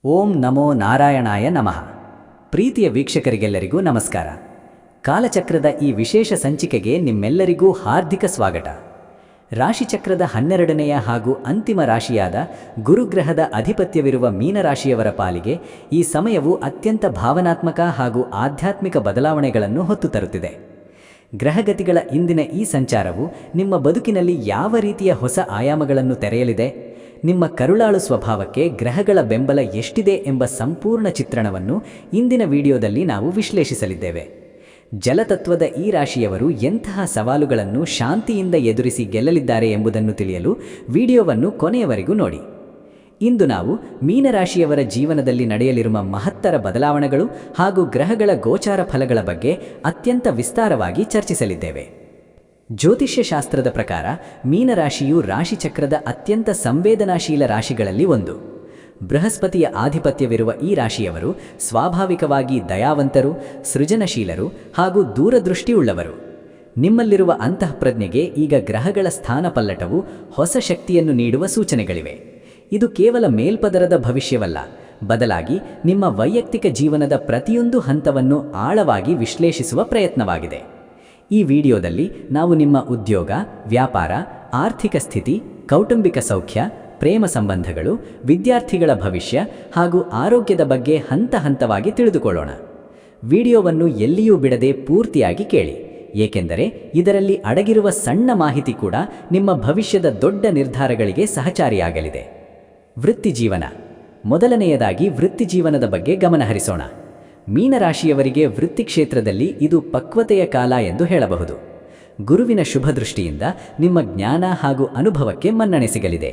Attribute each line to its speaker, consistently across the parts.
Speaker 1: ಓಂ ನಮೋ ನಾರಾಯಣಾಯ ನಮಃ. ಪ್ರೀತಿಯ ವೀಕ್ಷಕರಿಗೆಲ್ಲರಿಗೂ ನಮಸ್ಕಾರ. ಕಾಲಚಕ್ರದ ಈ ವಿಶೇಷ ಸಂಚಿಕೆಗೆ ನಿಮ್ಮೆಲ್ಲರಿಗೂ ಹಾರ್ದಿಕ ಸ್ವಾಗತ. ರಾಶಿಚಕ್ರದ 12ನೆಯ ಹಾಗೂ ಅಂತಿಮ ರಾಶಿಯಾದ ಗುರುಗ್ರಹದ ಅಧಿಪತ್ಯವಿರುವ ಮೀನರಾಶಿಯವರ ಪಾಲಿಗೆ ಈ ಸಮಯವು ಅತ್ಯಂತ ಭಾವನಾತ್ಮಕ ಹಾಗೂ ಆಧ್ಯಾತ್ಮಿಕ ಬದಲಾವಣೆಗಳನ್ನು ಹೊತ್ತು ತರುತ್ತಿದೆ. ಗ್ರಹಗತಿಗಳ ಇಂದಿನ ಈ ಸಂಚಾರವು ನಿಮ್ಮ ಬದುಕಿನಲ್ಲಿ ಯಾವ ರೀತಿಯ ಹೊಸ ಆಯಾಮಗಳನ್ನು ತೆರೆಯಲಿದೆ, ನಿಮ್ಮ ಕರುಳಾಳು ಸ್ವಭಾವಕ್ಕೆ ಗ್ರಹಗಳ ಬೆಂಬಲ ಎಷ್ಟಿದೆ ಎಂಬ ಸಂಪೂರ್ಣ ಚಿತ್ರಣವನ್ನು ಇಂದಿನ ವಿಡಿಯೋದಲ್ಲಿ ನಾವು ವಿಶ್ಲೇಷಿಸಲಿದ್ದೇವೆ. ಜಲತತ್ವದ ಈ ರಾಶಿಯವರು ಎಂತಹ ಸವಾಲುಗಳನ್ನು ಶಾಂತಿಯಿಂದ ಎದುರಿಸಿ ಗೆಲ್ಲಲಿದ್ದಾರೆ ಎಂಬುದನ್ನು ತಿಳಿಯಲು ವಿಡಿಯೋವನ್ನು ಕೊನೆಯವರೆಗೂ ನೋಡಿ. ಇಂದು ನಾವು ಮೀನರಾಶಿಯವರ ಜೀವನದಲ್ಲಿ ನಡೆಯಲಿರುವ ಮಹತ್ತರ ಬದಲಾವಣೆಗಳು ಹಾಗೂ ಗ್ರಹಗಳ ಗೋಚಾರ ಫಲಗಳ ಬಗ್ಗೆ ಅತ್ಯಂತ ವಿಸ್ತಾರವಾಗಿ ಚರ್ಚಿಸಲಿದ್ದೇವೆ. ಜ್ಯೋತಿಷ್ಯ ಶಾಸ್ತ್ರದ ಪ್ರಕಾರ ಮೀನರಾಶಿಯು ರಾಶಿಚಕ್ರದ ಅತ್ಯಂತ ಸಂವೇದನಾಶೀಲ ರಾಶಿಗಳಲ್ಲಿ ಒಂದು. ಬೃಹಸ್ಪತಿಯ ಆಧಿಪತ್ಯವಿರುವ ಈ ರಾಶಿಯವರು ಸ್ವಾಭಾವಿಕವಾಗಿ ದಯಾವಂತರು, ಸೃಜನಶೀಲರು ಹಾಗೂ ದೂರದೃಷ್ಟಿಯುಳ್ಳವರು. ನಿಮ್ಮಲ್ಲಿರುವ ಅಂತಃಪ್ರಜ್ಞೆಗೆ ಈಗ ಗ್ರಹಗಳ ಸ್ಥಾನಪಲ್ಲಟವು ಹೊಸ ಶಕ್ತಿಯನ್ನು ನೀಡುವ ಸೂಚನೆಗಳಿವೆ. ಇದು ಕೇವಲ ಮೇಲ್ಪದರದ ಭವಿಷ್ಯವಲ್ಲ, ಬದಲಾಗಿ ನಿಮ್ಮ ವೈಯಕ್ತಿಕ ಜೀವನದ ಪ್ರತಿಯೊಂದು ಹಂತವನ್ನು ಆಳವಾಗಿ ವಿಶ್ಲೇಷಿಸುವ ಪ್ರಯತ್ನವಾಗಿದೆ. ಈ ವಿಡಿಯೋದಲ್ಲಿ ನಾವು ನಿಮ್ಮ ಉದ್ಯೋಗ, ವ್ಯಾಪಾರ, ಆರ್ಥಿಕ ಸ್ಥಿತಿ, ಕೌಟುಂಬಿಕ ಸೌಖ್ಯ, ಪ್ರೇಮ ಸಂಬಂಧಗಳು, ವಿದ್ಯಾರ್ಥಿಗಳ ಭವಿಷ್ಯ ಹಾಗೂ ಆರೋಗ್ಯದ ಬಗ್ಗೆ ಹಂತ ಹಂತವಾಗಿ ತಿಳಿದುಕೊಳ್ಳೋಣ. ವಿಡಿಯೋವನ್ನು ಎಲ್ಲಿಯೂ ಬಿಡದೆ ಪೂರ್ತಿಯಾಗಿ ಕೇಳಿ, ಏಕೆಂದರೆ ಇದರಲ್ಲಿ ಅಡಗಿರುವ ಸಣ್ಣ ಮಾಹಿತಿ ಕೂಡ ನಿಮ್ಮ ಭವಿಷ್ಯದ ದೊಡ್ಡ ನಿರ್ಧಾರಗಳಿಗೆ ಸಹಕಾರಿಯಾಗಲಿದೆ. ವೃತ್ತಿಜೀವನ. ಮೊದಲನೆಯದಾಗಿ ವೃತ್ತಿಜೀವನದ ಬಗ್ಗೆ ಗಮನಹರಿಸೋಣ. ಮೀನರಾಶಿಯವರಿಗೆ ವೃತ್ತಿ ಕ್ಷೇತ್ರದಲ್ಲಿ ಇದು ಪಕ್ವತೆಯ ಕಾಲ ಎಂದು ಹೇಳಬಹುದು. ಗುರುವಿನ ಶುಭ ದೃಷ್ಟಿಯಿಂದ ನಿಮ್ಮ ಜ್ಞಾನ ಹಾಗೂ ಅನುಭವಕ್ಕೆ ಮನ್ನಣೆ ಸಿಗಲಿದೆ.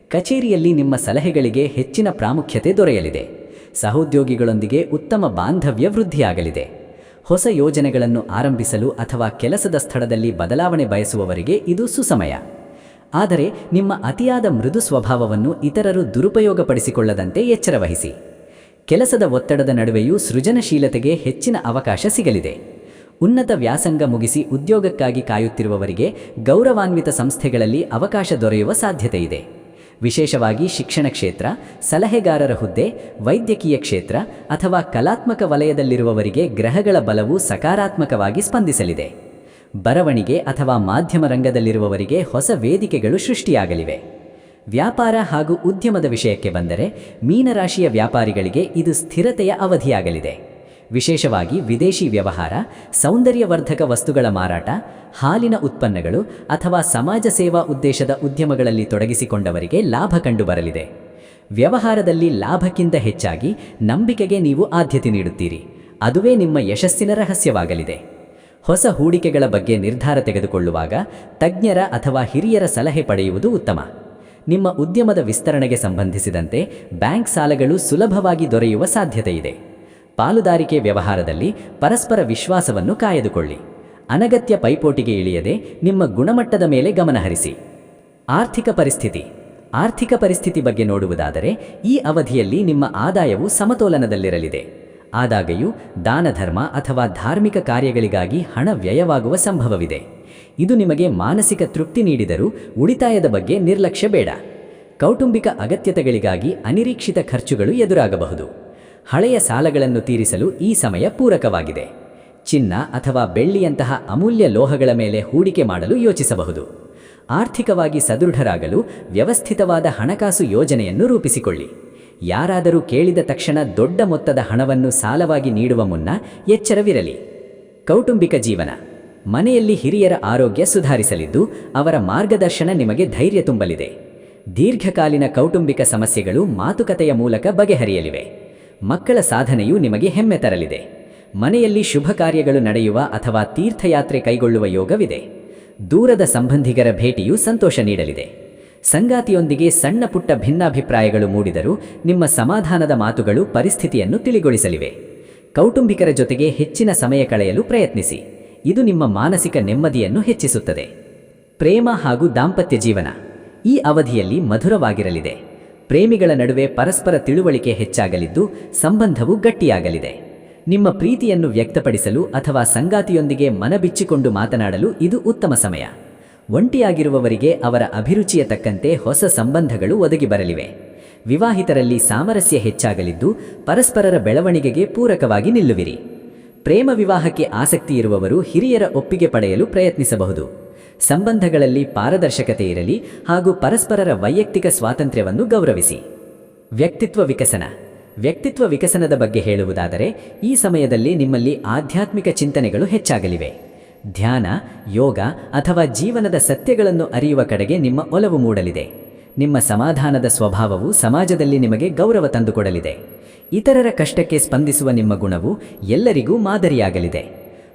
Speaker 1: ಕಚೇರಿಯಲ್ಲಿ ನಿಮ್ಮ ಸಲಹೆಗಳಿಗೆ ಹೆಚ್ಚಿನ ಪ್ರಾಮುಖ್ಯತೆ ದೊರೆಯಲಿದೆ. ಸಹೋದ್ಯೋಗಿಗಳೊಂದಿಗೆ ಉತ್ತಮ ಬಾಂಧವ್ಯ ವೃದ್ಧಿಯಾಗಲಿದೆ. ಹೊಸ ಯೋಜನೆಗಳನ್ನು ಆರಂಭಿಸಲು ಅಥವಾ ಕೆಲಸದ ಸ್ಥಳದಲ್ಲಿ ಬದಲಾವಣೆ ಬಯಸುವವರಿಗೆ ಇದು ಸುಸಮಯ. ಆದರೆ ನಿಮ್ಮ ಅತಿಯಾದ ಮೃದು ಸ್ವಭಾವವನ್ನು ಇತರರು ದುರುಪಯೋಗಪಡಿಸಿಕೊಳ್ಳದಂತೆ ಎಚ್ಚರವಹಿಸಿ. ಕೆಲಸದ ಒತ್ತಡದ ನಡುವೆಯೂ ಸೃಜನಶೀಲತೆಗೆ ಹೆಚ್ಚಿನ ಅವಕಾಶ ಸಿಗಲಿದೆ. ಉನ್ನತ ವ್ಯಾಸಂಗ ಮುಗಿಸಿ ಉದ್ಯೋಗಕ್ಕಾಗಿ ಕಾಯುತ್ತಿರುವವರಿಗೆ ಗೌರವಾನ್ವಿತ ಸಂಸ್ಥೆಗಳಲ್ಲಿ ಅವಕಾಶ ದೊರೆಯುವ ಸಾಧ್ಯತೆಯಿದೆ. ವಿಶೇಷವಾಗಿ ಶಿಕ್ಷಣ ಕ್ಷೇತ್ರ, ಸಲಹೆಗಾರರ ಹುದ್ದೆ, ವೈದ್ಯಕೀಯ ಕ್ಷೇತ್ರ ಅಥವಾ ಕಲಾತ್ಮಕ ವಲಯದಲ್ಲಿರುವವರಿಗೆ ಗ್ರಹಗಳ ಬಲವು ಸಕಾರಾತ್ಮಕವಾಗಿ ಸ್ಪಂದಿಸಲಿದೆ. ಬರವಣಿಗೆ ಅಥವಾ ಮಾಧ್ಯಮ ರಂಗದಲ್ಲಿರುವವರಿಗೆ ಹೊಸ ವೇದಿಕೆಗಳು ಸೃಷ್ಟಿಯಾಗಲಿವೆ. ವ್ಯಾಪಾರ ಹಾಗೂ ಉದ್ಯಮದ ವಿಷಯಕ್ಕೆ ಬಂದರೆ ಮೀನರಾಶಿಯ ವ್ಯಾಪಾರಿಗಳಿಗೆ ಇದು ಸ್ಥಿರತೆಯ ಅವಧಿಯಾಗಲಿದೆ. ವಿಶೇಷವಾಗಿ ವಿದೇಶಿ ವ್ಯವಹಾರ, ಸೌಂದರ್ಯವರ್ಧಕ ವಸ್ತುಗಳ ಮಾರಾಟ, ಹಾಲಿನ ಉತ್ಪನ್ನಗಳು ಅಥವಾ ಸಮಾಜ ಸೇವಾ ಉದ್ದೇಶದ ಉದ್ಯಮಗಳಲ್ಲಿ ತೊಡಗಿಸಿಕೊಂಡವರಿಗೆ ಲಾಭ ಕಂಡುಬರಲಿದೆ. ವ್ಯವಹಾರದಲ್ಲಿ ಲಾಭಕ್ಕಿಂತ ಹೆಚ್ಚಾಗಿ ನಂಬಿಕೆಗೆ ನೀವು ಆದ್ಯತೆ ನೀಡುತ್ತೀರಿ. ಅದುವೇ ನಿಮ್ಮ ಯಶಸ್ಸಿನ ರಹಸ್ಯವಾಗಲಿದೆ. ಹೊಸ ಹೂಡಿಕೆಗಳ ಬಗ್ಗೆ ನಿರ್ಧಾರ ತೆಗೆದುಕೊಳ್ಳುವಾಗ ತಜ್ಞರ ಅಥವಾ ಹಿರಿಯರ ಸಲಹೆ ಪಡೆಯುವುದು ಉತ್ತಮ. ನಿಮ್ಮ ಉದ್ಯಮದ ವಿಸ್ತರಣೆಗೆ ಸಂಬಂಧಿಸಿದಂತೆ ಬ್ಯಾಂಕ್ ಸಾಲಗಳು ಸುಲಭವಾಗಿ ದೊರೆಯುವ ಸಾಧ್ಯತೆಯಿದೆ. ಪಾಲುದಾರಿಕೆ ವ್ಯವಹಾರದಲ್ಲಿ ಪರಸ್ಪರ ವಿಶ್ವಾಸವನ್ನು ಕಾಯ್ದುಕೊಳ್ಳಿ. ಅನಗತ್ಯ ಪೈಪೋಟಿಗೆ ಇಳಿಯದೆ ನಿಮ್ಮ ಗುಣಮಟ್ಟದ ಮೇಲೆ ಗಮನಹರಿಸಿ. ಆರ್ಥಿಕ ಪರಿಸ್ಥಿತಿ ಬಗ್ಗೆ ನೋಡುವುದಾದರೆ ಈ ಅವಧಿಯಲ್ಲಿ ನಿಮ್ಮ ಆದಾಯವು ಸಮತೋಲನದಲ್ಲಿರಲಿದೆ. ಆದಾಗ್ಯೂ ದಾನಧರ್ಮ ಅಥವಾ ಧಾರ್ಮಿಕ ಕಾರ್ಯಗಳಿಗಾಗಿ ಹಣ ವ್ಯಯವಾಗುವ ಸಂಭವವಿದೆ. ಇದು ನಿಮಗೆ ಮಾನಸಿಕ ತೃಪ್ತಿ ನೀಡಿದರೂ ಉಳಿತಾಯದ ಬಗ್ಗೆ ನಿರ್ಲಕ್ಷ್ಯ ಬೇಡ. ಕೌಟುಂಬಿಕ ಅಗತ್ಯತೆಗಳಿಗಾಗಿ ಅನಿರೀಕ್ಷಿತ ಖರ್ಚುಗಳು ಎದುರಾಗಬಹುದು. ಹಳೆಯ ಸಾಲಗಳನ್ನು ತೀರಿಸಲು ಈ ಸಮಯ ಪೂರಕವಾಗಿದೆ. ಚಿನ್ನ ಅಥವಾ ಬೆಳ್ಳಿಯಂತಹ ಅಮೂಲ್ಯ ಲೋಹಗಳ ಮೇಲೆ ಹೂಡಿಕೆ ಮಾಡಲು ಯೋಚಿಸಬಹುದು. ಆರ್ಥಿಕವಾಗಿ ಸದೃಢರಾಗಲು ವ್ಯವಸ್ಥಿತವಾದ ಹಣಕಾಸು ಯೋಜನೆಯನ್ನು ರೂಪಿಸಿಕೊಳ್ಳಿ. ಯಾರಾದರೂ ಕೇಳಿದ ತಕ್ಷಣ ದೊಡ್ಡ ಮೊತ್ತದ ಹಣವನ್ನು ಸಾಲವಾಗಿ ನೀಡುವ ಮುನ್ನ ಎಚ್ಚರವಿರಲಿ. ಕೌಟುಂಬಿಕ ಜೀವನ. ಮನೆಯಲ್ಲಿ ಹಿರಿಯರ ಆರೋಗ್ಯ ಸುಧಾರಿಸಲಿದ್ದು ಅವರ ಮಾರ್ಗದರ್ಶನ ನಿಮಗೆ ಧೈರ್ಯ ತುಂಬಲಿದೆ. ದೀರ್ಘಕಾಲೀನ ಕೌಟುಂಬಿಕ ಸಮಸ್ಯೆಗಳು ಮಾತುಕತೆಯ ಮೂಲಕ ಬಗೆಹರಿಯಲಿವೆ. ಮಕ್ಕಳ ಸಾಧನೆಯು ನಿಮಗೆ ಹೆಮ್ಮೆ ತರಲಿದೆ. ಮನೆಯಲ್ಲಿ ಶುಭ ಕಾರ್ಯಗಳು ನಡೆಯುವ ಅಥವಾ ತೀರ್ಥಯಾತ್ರೆ ಕೈಗೊಳ್ಳುವ ಯೋಗವಿದೆ. ದೂರದ ಸಂಬಂಧಿಗರ ಭೇಟಿಯು ಸಂತೋಷ ನೀಡಲಿದೆ. ಸಂಗಾತಿಯೊಂದಿಗೆ ಸಣ್ಣ ಪುಟ್ಟ ಭಿನ್ನಾಭಿಪ್ರಾಯಗಳು ಮೂಡಿದರೂ ನಿಮ್ಮ ಸಮಾಧಾನದ ಮಾತುಗಳು ಪರಿಸ್ಥಿತಿಯನ್ನು ತಿಳಿಗೊಳಿಸಲಿವೆ. ಕೌಟುಂಬಿಕರ ಜೊತೆಗೆ ಹೆಚ್ಚಿನ ಸಮಯ ಕಳೆಯಲು ಪ್ರಯತ್ನಿಸಿ. ಇದು ನಿಮ್ಮ ಮಾನಸಿಕ ನೆಮ್ಮದಿಯನ್ನು ಹೆಚ್ಚಿಸುತ್ತದೆ. ಪ್ರೇಮ ಹಾಗೂ ದಾಂಪತ್ಯ ಜೀವನ. ಈ ಅವಧಿಯಲ್ಲಿ ಮಧುರವಾಗಿರಲಿದೆ. ಪ್ರೇಮಿಗಳ ನಡುವೆ ಪರಸ್ಪರ ತಿಳುವಳಿಕೆ ಹೆಚ್ಚಾಗಲಿದ್ದು ಸಂಬಂಧವು ಗಟ್ಟಿಯಾಗಲಿದೆ. ನಿಮ್ಮ ಪ್ರೀತಿಯನ್ನು ವ್ಯಕ್ತಪಡಿಸಲು ಅಥವಾ ಸಂಗಾತಿಯೊಂದಿಗೆ ಮನಬಿಚ್ಚಿಕೊಂಡು ಮಾತನಾಡಲು ಇದು ಉತ್ತಮ ಸಮಯ. ಒಂಟಿಯಾಗಿರುವವರಿಗೆ ಅವರ ಅಭಿರುಚಿಯ ತಕ್ಕಂತೆ ಹೊಸ ಸಂಬಂಧಗಳು ಒದಗಿ ಬರಲಿವೆ. ವಿವಾಹಿತರಲ್ಲಿ ಸಾಮರಸ್ಯ ಹೆಚ್ಚಾಗಲಿದ್ದು ಪರಸ್ಪರರ ಬೆಳವಣಿಗೆಗೆ ಪೂರಕವಾಗಿ ನಿಲ್ಲುವಿರಿ. ಪ್ರೇಮ ವಿವಾಹಕ್ಕೆ ಆಸಕ್ತಿ ಇರುವವರು ಹಿರಿಯರ ಒಪ್ಪಿಗೆ ಪಡೆಯಲು ಪ್ರಯತ್ನಿಸಬಹುದು. ಸಂಬಂಧಗಳಲ್ಲಿ ಪಾರದರ್ಶಕತೆ ಇರಲಿ ಹಾಗೂ ಪರಸ್ಪರರ ವೈಯಕ್ತಿಕ ಸ್ವಾತಂತ್ರ್ಯವನ್ನು ಗೌರವಿಸಿ. ವ್ಯಕ್ತಿತ್ವ ವಿಕಸನದ ಬಗ್ಗೆ ಹೇಳುವುದಾದರೆ, ಈ ಸಮಯದಲ್ಲಿ ನಿಮ್ಮಲ್ಲಿ ಆಧ್ಯಾತ್ಮಿಕ ಚಿಂತನೆಗಳು ಹೆಚ್ಚಾಗಲಿವೆ. ಧ್ಯಾನ, ಯೋಗ ಅಥವಾ ಜೀವನದ ಸತ್ಯಗಳನ್ನು ಅರಿಯುವ ಕಡೆಗೆ ನಿಮ್ಮ ಒಲವು ಮೂಡಲಿದೆ. ನಿಮ್ಮ ಸಮಾಧಾನದ ಸ್ವಭಾವವು ಸಮಾಜದಲ್ಲಿ ನಿಮಗೆ ಗೌರವ ತಂದುಕೊಡಲಿದೆ. ಇತರರ ಕಷ್ಟಕ್ಕೆ ಸ್ಪಂದಿಸುವ ನಿಮ್ಮ ಗುಣವು ಎಲ್ಲರಿಗೂ ಮಾದರಿಯಾಗಲಿದೆ.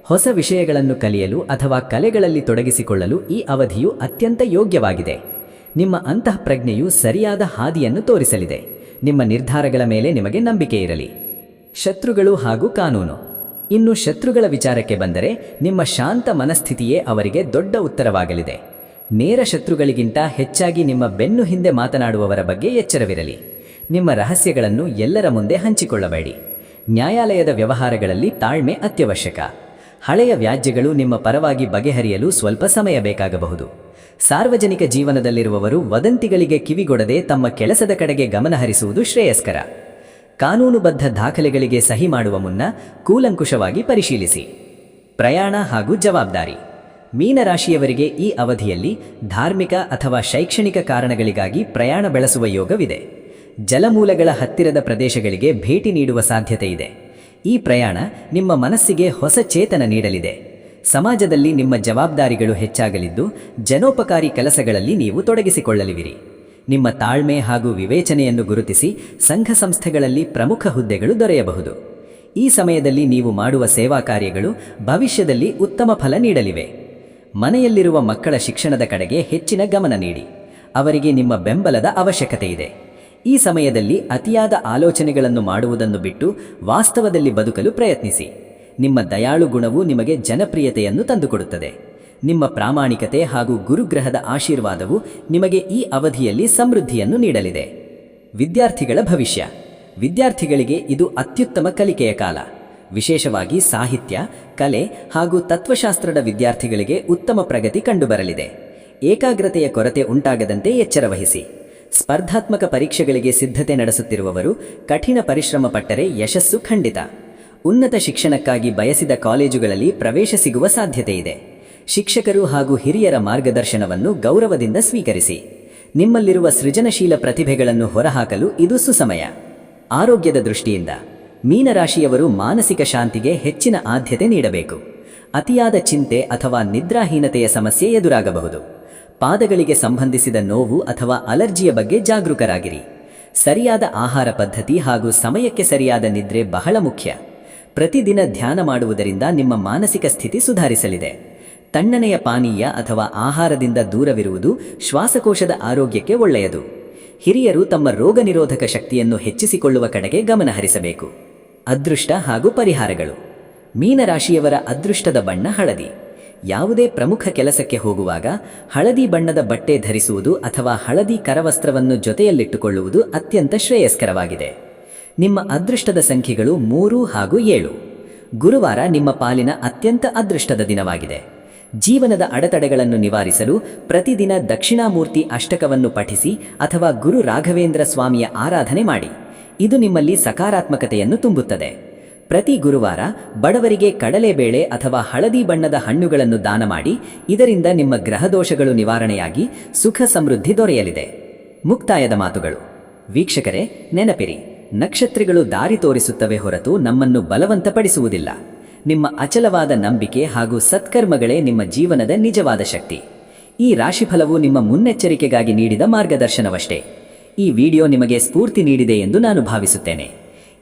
Speaker 1: ಹೊಸ ವಿಷಯಗಳನ್ನು ಕಲಿಯಲು ಅಥವಾ ಕಲೆಗಳಲ್ಲಿ ತೊಡಗಿಸಿಕೊಳ್ಳಲು ಈ ಅವಧಿಯು ಅತ್ಯಂತ ಯೋಗ್ಯವಾಗಿದೆ. ನಿಮ್ಮ ಅಂತಃಪ್ರಜ್ಞೆಯು ಸರಿಯಾದ ಹಾದಿಯನ್ನು ತೋರಿಸಲಿದೆ. ನಿಮ್ಮ ನಿರ್ಧಾರಗಳ ಮೇಲೆ ನಿಮಗೆ ನಂಬಿಕೆ ಇರಲಿ. ಶತ್ರುಗಳು ಹಾಗೂ ಕಾನೂನು. ಇನ್ನು ಶತ್ರುಗಳ ವಿಚಾರಕ್ಕೆ ಬಂದರೆ, ನಿಮ್ಮ ಶಾಂತ ಮನಸ್ಥಿತಿಯೇ ಅವರಿಗೆ ದೊಡ್ಡ ಉತ್ತರವಾಗಲಿದೆ. ನೇರ ಶತ್ರುಗಳಿಗಿಂತ ಹೆಚ್ಚಾಗಿ ನಿಮ್ಮ ಬೆನ್ನು ಹಿಂದೆ ಮಾತನಾಡುವವರ ಬಗ್ಗೆ ಎಚ್ಚರವಿರಲಿ. ನಿಮ್ಮ ರಹಸ್ಯಗಳನ್ನು ಎಲ್ಲರ ಮುಂದೆ ಹಂಚಿಕೊಳ್ಳಬೇಡಿ. ನ್ಯಾಯಾಲಯದ ವ್ಯವಹಾರಗಳಲ್ಲಿ ತಾಳ್ಮೆ ಅತ್ಯವಶ್ಯಕ. ಹಳೆಯ ವ್ಯಾಜ್ಯಗಳು ನಿಮ್ಮ ಪರವಾಗಿ ಬಗೆಹರಿಯಲು ಸ್ವಲ್ಪ ಸಮಯ ಬೇಕಾಗಬಹುದು. ಸಾರ್ವಜನಿಕ ಜೀವನದಲ್ಲಿರುವವರು ವದಂತಿಗಳಿಗೆ ಕಿವಿಗೊಡದೆ ತಮ್ಮ ಕೆಲಸದ ಕಡೆಗೆ ಗಮನಹರಿಸುವುದು ಶ್ರೇಯಸ್ಕರ. ಕಾನೂನುಬದ್ಧ ದಾಖಲೆಗಳಿಗೆ ಸಹಿ ಮಾಡುವ ಮುನ್ನ ಕೂಲಂಕುಷವಾಗಿ ಪರಿಶೀಲಿಸಿ. ಪ್ರಯಾಣ ಹಾಗೂ ಜವಾಬ್ದಾರಿ. ಮೀನರಾಶಿಯವರಿಗೆ ಈ ಅವಧಿಯಲ್ಲಿ ಧಾರ್ಮಿಕ ಅಥವಾ ಶೈಕ್ಷಣಿಕ ಕಾರಣಗಳಿಗಾಗಿ ಪ್ರಯಾಣ ಬೆಳೆಸುವ ಯೋಗವಿದೆ. ಜಲಮೂಲಗಳ ಹತ್ತಿರದ ಪ್ರದೇಶಗಳಿಗೆ ಭೇಟಿ ನೀಡುವ ಸಾಧ್ಯತೆ ಇದೆ. ಈ ಪ್ರಯಾಣ ನಿಮ್ಮ ಮನಸ್ಸಿಗೆ ಹೊಸ ಚೇತನ ನೀಡಲಿದೆ. ಸಮಾಜದಲ್ಲಿ ನಿಮ್ಮ ಜವಾಬ್ದಾರಿಗಳು ಹೆಚ್ಚಾಗಲಿದ್ದು, ಜನೋಪಕಾರಿ ಕೆಲಸಗಳಲ್ಲಿ ನೀವು ತೊಡಗಿಸಿಕೊಳ್ಳಲಿವಿರಿ. ನಿಮ್ಮ ತಾಳ್ಮೆ ಹಾಗೂ ವಿವೇಚನೆಯನ್ನು ಗುರುತಿಸಿ ಸಂಘ ಸಂಸ್ಥೆಗಳಲ್ಲಿ ಪ್ರಮುಖ ಹುದ್ದೆಗಳು ದೊರೆಯಬಹುದು. ಈ ಸಮಯದಲ್ಲಿ ನೀವು ಮಾಡುವ ಸೇವಾ ಕಾರ್ಯಗಳು ಭವಿಷ್ಯದಲ್ಲಿ ಉತ್ತಮ ಫಲ ನೀಡಲಿವೆ. ಮನೆಯಲ್ಲಿರುವ ಮಕ್ಕಳ ಶಿಕ್ಷಣದ ಕಡೆಗೆ ಹೆಚ್ಚಿನ ಗಮನ ನೀಡಿ. ಅವರಿಗೆ ನಿಮ್ಮ ಬೆಂಬಲದ ಅವಶ್ಯಕತೆ ಇದೆ. ಈ ಸಮಯದಲ್ಲಿ ಅತಿಯಾದ ಆಲೋಚನೆಗಳನ್ನು ಮಾಡುವುದನ್ನು ಬಿಟ್ಟು ವಾಸ್ತವದಲ್ಲಿ ಬದುಕಲು ಪ್ರಯತ್ನಿಸಿ. ನಿಮ್ಮ ದಯಾಳು ಗುಣವು ನಿಮಗೆ ಜನಪ್ರಿಯತೆಯನ್ನು ತಂದುಕೊಡುತ್ತದೆ. ನಿಮ್ಮ ಪ್ರಾಮಾಣಿಕತೆ ಹಾಗೂ ಗುರುಗ್ರಹದ ಆಶೀರ್ವಾದವು ನಿಮಗೆ ಈ ಅವಧಿಯಲ್ಲಿ ಸಮೃದ್ಧಿಯನ್ನು ನೀಡಲಿದೆ. ವಿದ್ಯಾರ್ಥಿಗಳ ಭವಿಷ್ಯ. ವಿದ್ಯಾರ್ಥಿಗಳಿಗೆ ಇದು ಅತ್ಯುತ್ತಮ ಕಲಿಕೆಯ ಕಾಲ. ವಿಶೇಷವಾಗಿ ಸಾಹಿತ್ಯ, ಕಲೆ ಹಾಗೂ ತತ್ವಶಾಸ್ತ್ರದ ವಿದ್ಯಾರ್ಥಿಗಳಿಗೆ ಉತ್ತಮ ಪ್ರಗತಿ ಕಂಡುಬರಲಿದೆ. ಏಕಾಗ್ರತೆಯ ಕೊರತೆ ಉಂಟಾಗದಂತೆ ಎಚ್ಚರವಹಿಸಿ. ಸ್ಪರ್ಧಾತ್ಮಕ ಪರೀಕ್ಷೆಗಳಿಗೆ ಸಿದ್ಧತೆ ನಡೆಸುತ್ತಿರುವವರು ಕಠಿಣ ಪರಿಶ್ರಮ ಪಟ್ಟರೆ ಯಶಸ್ಸು ಖಂಡಿತ. ಉನ್ನತ ಶಿಕ್ಷಣಕ್ಕಾಗಿ ಬಯಸಿದ ಕಾಲೇಜುಗಳಲ್ಲಿ ಪ್ರವೇಶ ಸಿಗುವ ಸಾಧ್ಯತೆ ಇದೆ. ಶಿಕ್ಷಕರು ಹಾಗೂ ಹಿರಿಯರ ಮಾರ್ಗದರ್ಶನವನ್ನು ಗೌರವದಿಂದ ಸ್ವೀಕರಿಸಿ. ನಿಮ್ಮಲ್ಲಿರುವ ಸೃಜನಶೀಲ ಪ್ರತಿಭೆಗಳನ್ನು ಹೊರಹಾಕಲು ಇದು ಸುಸಮಯ. ಆರೋಗ್ಯದ ದೃಷ್ಟಿಯಿಂದ ಮೀನರಾಶಿಯವರು ಮಾನಸಿಕ ಶಾಂತಿಗೆ ಹೆಚ್ಚಿನ ಆದ್ಯತೆ ನೀಡಬೇಕು. ಅತಿಯಾದ ಚಿಂತೆ ಅಥವಾ ನಿದ್ರಾಹೀನತೆಯ ಸಮಸ್ಯೆ ಎದುರಾಗಬಹುದು. ಪಾದಗಳಿಗೆ ಸಂಬಂಧಿಸಿದ ನೋವು ಅಥವಾ ಅಲರ್ಜಿಯ ಬಗ್ಗೆ ಜಾಗರೂಕರಾಗಿರಿ. ಸರಿಯಾದ ಆಹಾರ ಪದ್ಧತಿ ಹಾಗೂ ಸಮಯಕ್ಕೆ ಸರಿಯಾದ ನಿದ್ರೆ ಬಹಳ ಮುಖ್ಯ. ಪ್ರತಿದಿನ ಧ್ಯಾನ ಮಾಡುವುದರಿಂದ ನಿಮ್ಮ ಮಾನಸಿಕ ಸ್ಥಿತಿ ಸುಧಾರಿಸಲಿದೆ. ತಣ್ಣನೆಯ ಪಾನೀಯ ಅಥವಾ ಆಹಾರದಿಂದ ದೂರವಿರುವುದು ಶ್ವಾಸಕೋಶದ ಆರೋಗ್ಯಕ್ಕೆ ಒಳ್ಳೆಯದು. ಹಿರಿಯರು ತಮ್ಮ ರೋಗ ನಿರೋಧಕ ಶಕ್ತಿಯನ್ನು ಹೆಚ್ಚಿಸಿಕೊಳ್ಳುವ ಕಡೆಗೆ ಗಮನಹರಿಸಬೇಕು. ಅದೃಷ್ಟ ಹಾಗೂ ಪರಿಹಾರಗಳು. ಮೀನರಾಶಿಯವರ ಅದೃಷ್ಟದ ಬಣ್ಣ ಹಳದಿ. ಯಾವುದೇ ಪ್ರಮುಖ ಕೆಲಸಕ್ಕೆ ಹೋಗುವಾಗ ಹಳದಿ ಬಣ್ಣದ ಬಟ್ಟೆ ಧರಿಸುವುದು ಅಥವಾ ಹಳದಿ ಕರವಸ್ತ್ರವನ್ನು ಜೊತೆಯಲ್ಲಿಟ್ಟುಕೊಳ್ಳುವುದು ಅತ್ಯಂತ ಶ್ರೇಯಸ್ಕರವಾಗಿದೆ. ನಿಮ್ಮ ಅದೃಷ್ಟದ ಸಂಖ್ಯೆಗಳು 3 ಹಾಗೂ 7. ಗುರುವಾರ ನಿಮ್ಮ ಪಾಲಿನ ಅತ್ಯಂತ ಅದೃಷ್ಟದ ದಿನವಾಗಿದೆ. ಜೀವನದ ಅಡೆತಡೆಗಳನ್ನು ನಿವಾರಿಸಲು ಪ್ರತಿದಿನ ದಕ್ಷಿಣಾಮೂರ್ತಿ ಅಷ್ಟಕವನ್ನು ಪಠಿಸಿ ಅಥವಾ ಗುರು ರಾಘವೇಂದ್ರ ಸ್ವಾಮಿಯ ಆರಾಧನೆ ಮಾಡಿ. ಇದು ನಿಮ್ಮಲ್ಲಿ ಸಕಾರಾತ್ಮಕತೆಯನ್ನು ತುಂಬುತ್ತದೆ. ಪ್ರತಿ ಗುರುವಾರ ಬಡವರಿಗೆ ಕಡಲೆಬೇಳೆ ಅಥವಾ ಹಳದಿ ಬಣ್ಣದ ಹಣ್ಣುಗಳನ್ನು ದಾನ ಮಾಡಿ. ಇದರಿಂದ ನಿಮ್ಮ ಗ್ರಹದೋಷಗಳು ನಿವಾರಣೆಯಾಗಿ ಸುಖ ಸಮೃದ್ಧಿ ದೊರೆಯಲಿದೆ. ಮುಕ್ತಾಯದ ಮಾತುಗಳು. ವೀಕ್ಷಕರೇ, ನೆನಪಿರಿ, ನಕ್ಷತ್ರಗಳು ದಾರಿ ತೋರಿಸುತ್ತವೆ ಹೊರತು ನಮ್ಮನ್ನು ಬಲವಂತಪಡಿಸುವುದಿಲ್ಲ. ನಿಮ್ಮ ಅಚಲವಾದ ನಂಬಿಕೆ ಹಾಗೂ ಸತ್ಕರ್ಮಗಳೇ ನಿಮ್ಮ ಜೀವನದ ನಿಜವಾದ ಶಕ್ತಿ. ಈ ರಾಶಿಫಲವು ನಿಮ್ಮ ಮುನ್ನೆಚ್ಚರಿಕೆಗಾಗಿ ನೀಡಿದ ಮಾರ್ಗದರ್ಶನವಷ್ಟೇ. ಈ ವಿಡಿಯೋ ನಿಮಗೆ ಸ್ಫೂರ್ತಿ ನೀಡಿದೆ ಎಂದು ನಾನು ಭಾವಿಸುತ್ತೇನೆ.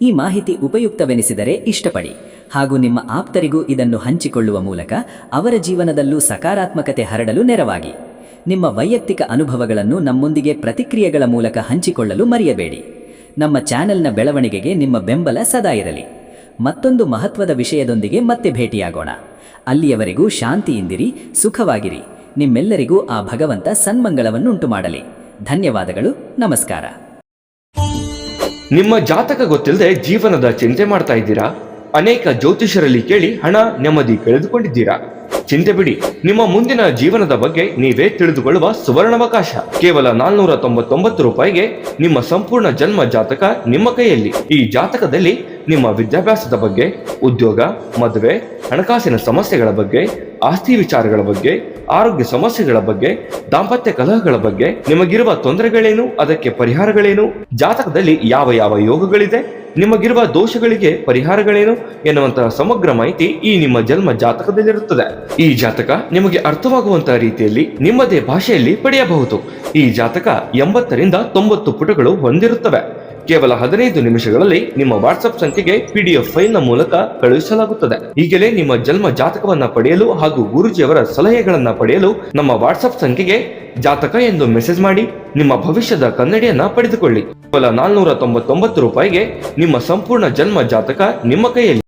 Speaker 1: ಈ ಮಾಹಿತಿ ಉಪಯುಕ್ತವೆನಿಸಿದರೆ ಇಷ್ಟಪಡಿ ಹಾಗೂ ನಿಮ್ಮ ಆಪ್ತರಿಗೂ ಇದನ್ನು ಹಂಚಿಕೊಳ್ಳುವ ಮೂಲಕ ಅವರ ಜೀವನದಲ್ಲೂ ಸಕಾರಾತ್ಮಕತೆ ಹರಡಲು ನೆರವಾಗಿ. ನಿಮ್ಮ ವೈಯಕ್ತಿಕ ಅನುಭವಗಳನ್ನು ನಮ್ಮೊಂದಿಗೆ ಪ್ರತಿಕ್ರಿಯೆಗಳ ಮೂಲಕ ಹಂಚಿಕೊಳ್ಳಲು ಮರೆಯಬೇಡಿ. ನಮ್ಮ ಚಾನೆಲ್ನ ಬೆಳವಣಿಗೆಗೆ ನಿಮ್ಮ ಬೆಂಬಲ ಸದಾ ಇರಲಿ. ಮತ್ತೊಂದು ಮಹತ್ವದ ವಿಷಯದೊಂದಿಗೆ ಮತ್ತೆ ಭೇಟಿಯಾಗೋಣ. ಅಲ್ಲಿಯವರೆಗೂ ಶಾಂತಿಯಿಂದಿರಿ, ಸುಖವಾಗಿರಿ. ನಿಮ್ಮೆಲ್ಲರಿಗೂ ಆ ಭಗವಂತ ಸನ್ಮಂಗಳವನ್ನುಂಟು ಮಾಡಲಿ. ಧನ್ಯವಾದಗಳು. ನಮಸ್ಕಾರ.
Speaker 2: ನಿಮ್ಮ ಜಾತಕ ಗೊತ್ತಿಲ್ಲದೆ ಜೀವನದ ಚಿಂತೆ ಮಾಡ್ತಾ ಇದ್ದೀರಾ? ಅನೇಕ ಜ್ಯೋತಿಷರಲ್ಲಿ ಕೇಳಿ ಹಣ ನೆಮ್ಮದಿ ಕಳೆದುಕೊಂಡಿದ್ದೀರಾ? ಚಿಂತೆ ಬಿಡಿ, ನಿಮ್ಮ ಮುಂದಿನ ಜೀವನದ ಬಗ್ಗೆ ನೀವೇ ತಿಳಿದುಕೊಳ್ಳುವ ಸುವರ್ಣಾವಕಾಶ. ಕೇವಲ 499 ರೂಪಾಯಿಗೆ ನಿಮ್ಮ ಸಂಪೂರ್ಣ ಜನ್ಮ ಜಾತಕ ನಿಮ್ಮ ಕೈಯಲ್ಲಿ. ಈ ಜಾತಕದಲ್ಲಿ ನಿಮ್ಮ ವಿದ್ಯಾಭ್ಯಾಸದ ಬಗ್ಗೆ, ಉದ್ಯೋಗ, ಮದುವೆ, ಹಣಕಾಸಿನ ಸಮಸ್ಯೆಗಳ ಬಗ್ಗೆ, ಆಸ್ತಿ ವಿಚಾರಗಳ ಬಗ್ಗೆ, ಆರೋಗ್ಯ ಸಮಸ್ಯೆಗಳ ಬಗ್ಗೆ, ದಾಂಪತ್ಯ ಕಲಹಗಳ ಬಗ್ಗೆ, ನಿಮಗಿರುವ ತೊಂದರೆಗಳೇನು, ಅದಕ್ಕೆ ಪರಿಹಾರಗಳೇನು, ಜಾತಕದಲ್ಲಿ ಯಾವ ಯಾವ ಯೋಗಗಳಿದೆ, ನಿಮಗಿರುವ ದೋಷಗಳಿಗೆ ಪರಿಹಾರಗಳೇನು ಎನ್ನುವಂತಹ ಸಮಗ್ರ ಮಾಹಿತಿ ಈ ನಿಮ್ಮ ಜನ್ಮ ಜಾತಕದಲ್ಲಿರುತ್ತದೆ. ಈ ಜಾತಕ ನಿಮಗೆ ಅರ್ಥವಾಗುವಂತಹ ರೀತಿಯಲ್ಲಿ ನಿಮ್ಮದೇ ಭಾಷೆಯಲ್ಲಿ ಪಡೆಯಬಹುದು. ಈ ಜಾತಕ 80ರಿಂದ 90 ಪುಟಗಳು ಹೊಂದಿರುತ್ತವೆ. ಕೇವಲ 15 ನಿಮಿಷಗಳಲ್ಲಿ ನಿಮ್ಮ ವಾಟ್ಸ್ಆಪ್ ಸಂಖ್ಯೆಗೆ PDF ಫೈಲ್ ನ ಮೂಲಕ ಕಳುಹಿಸಲಾಗುತ್ತದೆ. ಈಗಲೇ ನಿಮ್ಮ ಜನ್ಮ ಜಾತಕವನ್ನ ಪಡೆಯಲು ಹಾಗೂ ಗುರುಜಿಯವರ ಸಲಹೆಗಳನ್ನ ಪಡೆಯಲು ನಮ್ಮ ವಾಟ್ಸ್ಆಪ್ ಸಂಖ್ಯೆಗೆ ಜಾತಕ ಎಂದು ಮೆಸೇಜ್ ಮಾಡಿ ನಿಮ್ಮ ಭವಿಷ್ಯದ ಕನ್ನಡಿಯನ್ನ ಪಡೆದುಕೊಳ್ಳಿ. ಕೇವಲ 499 ರೂಪಾಯಿಗೆ ನಿಮ್ಮ ಸಂಪೂರ್ಣ ಜನ್ಮ ಜಾತಕ ನಿಮ್ಮ ಕೈಯಲ್ಲಿ.